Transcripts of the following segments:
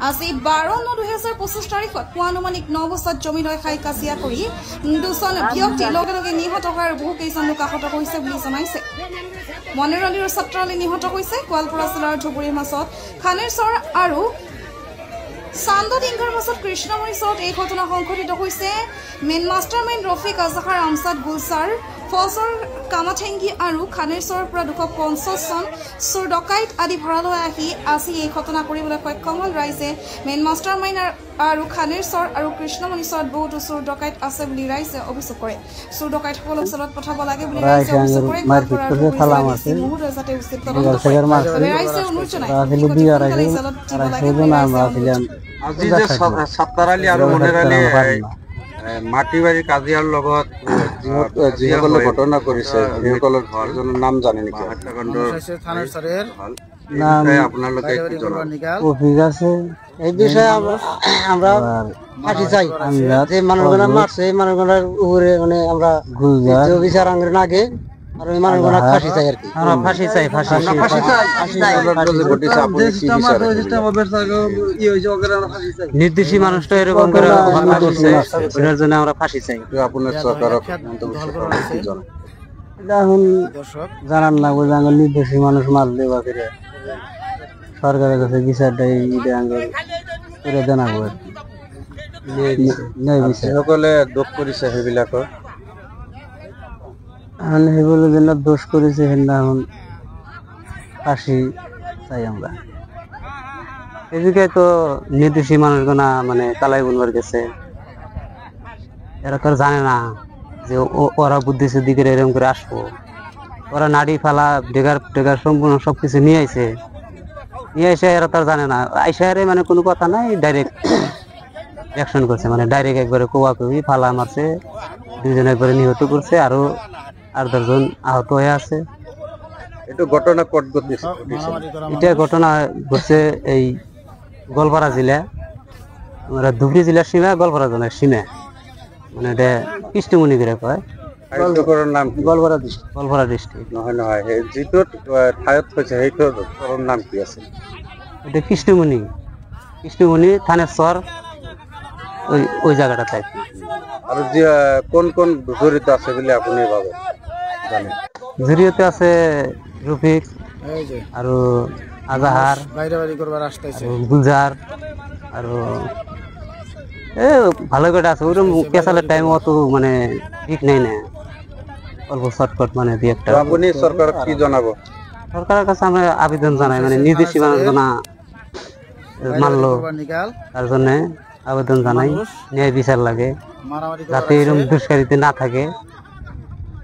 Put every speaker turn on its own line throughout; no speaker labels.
আজি 12/9/2025 তাৰিখত পুৱানুমানিক 9 বজাত জমিলৈ খাই কাজিয়া কৰি দুজন ব্যক্তি লগে লগে নিহত হোৱাৰ বহু কেইজন লোক আহত হৈছে বুলি জনাইছে। মনেৰালীৰ ছাত্ৰালী নিহত হৈছে। গোৱালপাৰা জিলাৰ ধুবুৰীৰ মাজত খানেশ্বৰ আৰু চান্দডিংগাৰ মাজত কৃষ্ণমণিচৰত এই ঘটনা সংঘটিত হৈছে। মেইন মাষ্টাৰমাইণ্ড ৰফিক আজহাৰ, আমজাদ গুলছাৰ, ফজৰ কামাঠেংগী আৰু খানেশ্বৰৰ পৰা 250 জন চোৰ ডকাইত আদি ভাড়ালৈ আহি আজি এই ঘটনা কৰিবলৈ সক্ষম হ'ল ৰাইজে। মেইন মাষ্টাৰমাইণ্ড আৰু খানেশ্বৰ আৰু কৃষ্ণমণিচৰত বহুতো চোৰ ডকাইত আছে বুলি ৰাইজে অভিযোগ কৰে। চোৰ ডকাইতসকলক জেলত পঠাব লাগে বুলি ৰাইজে অভিযোগ কৰে। যাতে উচিত তদন্ত কৰে ৰাইজে অনুৰোধ জনায়।
আজি যে ছাত্ৰালী আৰু মনেৰালী মাটিবাৰী কাজিয়াৰ লগত যিসকলে ঘটনা কৰিছে সেইসকলৰ ঘৰজনৰ নাম জানে নেকি? হত্যাকাণ্ডৰ আপোনালোকে কি জনাব?
এই বিষয়ে আমরা ফাঁসি চাই যে মানুষগুলা মারছে এই মানুষগুলার উপরে মানে আমরা বিচার আঙ্গের আগে আর ওই মানুষগুলা ফাঁসি চাই আর কি। আমরা ফাঁসি চাই নির্দোষী মানুষটা এরকম করে ঘটনা করছে এটার জন্য আমরা ফাঁসি চাই।
আপনার সরকারক
এখন জানার না বুঝে আঙ্গের নির্দোষী মানুষ মারলে বা ফিরে সরকারের কাছে বিচারটা করে জানাবো আর কি।
সকলে দোষ কৰিছে সেইবিলাকৰ
সেইগুলো যেন দোষ করেছে সেটা এখন ফাঁসি চাই আমরা। এদিকে তো নির্দোষী মানুষগুলা মানে কালাই বনবার গেছে, এরা তো জানে না যে ওরা বুদ্ধি শুদ্ধি করে এরকম করে আসবো। ওরা নাড়ি ফালা ডেগার সম্পূর্ণ সবকিছু নিয়ে আইছে, এরা তো জানে না। আইসারে মানে কোনো কথা নাই, ডাইরেক্ট অ্যাকশন করছে, মানে ডাইরেক্ট একবারে কোয়াকুবি ফালা মারছে, দুজন একবারে নিহত করছে, আরো 8-10 জন আহত হয়ে আছে।
এটা ঘটনা কত ঘটেছে?
এটা ঘটনা ঘটছে এই গোয়ালপাড়া জেলা, আমরা ধুবড়ী জেলার সীমা, গোয়ালপাড়া জেলার সীমা, মানে এটা কৃষ্ণমণি করে কয়।
নাম
গোয়ালপাড়া ডিস্ট্রিক্ট
নহয় যিটো ঠাইত হৈছে সেইটোৰ নাম কি আছে?
এটা কৃষ্ণমণি থানেশ্বৰ ওই জায়গাটা তাই।
আর কোন কোন জড়িত আছে বলে আপনি ভাবে জানেন?
জড়িত আছে রফিক আর আজাহার, গুলজার আর ভালো করে আছে। ওরকম পেশালের টাইম অত মানে ঠিক নেই না, অল্প শর্টকট মানে দুই একটা।
আপনি সরকার কি জানাবো?
সরকারের কাছে আমরা আবেদন জানাই, মানে নির্দেশী মানুষ না মানলো তার জন্য আবেদন জানাই, ন্যায় বিচার লাগে যাতে এরকম দুষ্কারিতে না থাকে,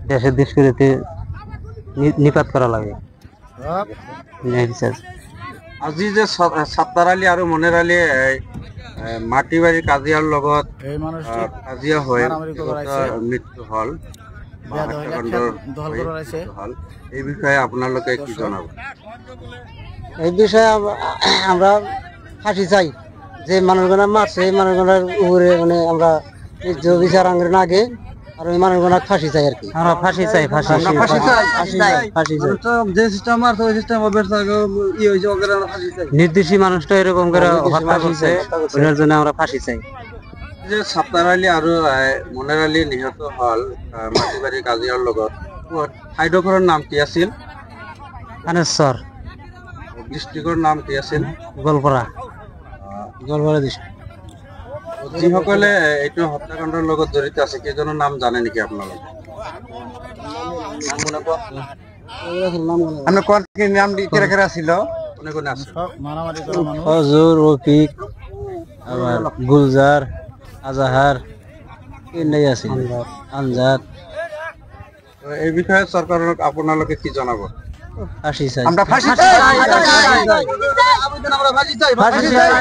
দেশের দুষ্কারিতে নিপাত করা লাগে ন্যায় বিচার।
আজি যে ছাত্ৰালী আৰু মনেৰালী মাটিবাৰী কাজিয়াৰ লগত কাজিয়া হৈ মৃত্যু হল, এই বিষয়ে আপোনালোকে কি জনাব?
এই বিষয়ে আমরা ফাঁসি চাই যে মানুষগুলা মারছে এই মানুষগুলার উপরে মানে আমরা বিচার আঙ্গের আগে আর ওই মানুষগুলা ফাঁসি চাই আর কি। আমরা ফাঁসি চাই নির্দোষী মানুষটা এরকম করে হত্যা করছে ওনার জন্য আমরা ফাঁসি চাই।
যে ছাত্ৰালী আৰু মনেৰালী নিহত হল মাটিবাৰী কাজিয়াৰ লগত, ঠাইডোখৰৰ নাম কি আছিল?
খানেশ্বৰ।
ডিস্ট্রিক্টৰ নাম কি আছিল?
গোৱালপাৰা ডিস্ট্রিক্ট।
যিসকলে এইটো হত্যাকাণ্ডৰ লগত জড়িত আছে কেইজনৰ নাম জানে নেকি আপোনালোকে? নাম কেনেকে আছিল? কোনে কোনে আছে?
ফজর, রফিক, আবার গুলজার, আজাহার, এটাই আছে, আমজাদ।
এই বিষয়ে সরকারক আপোনালোকে কি জনাব?
ফাঁসি চাই।
আমরা ফাঁসি চাই।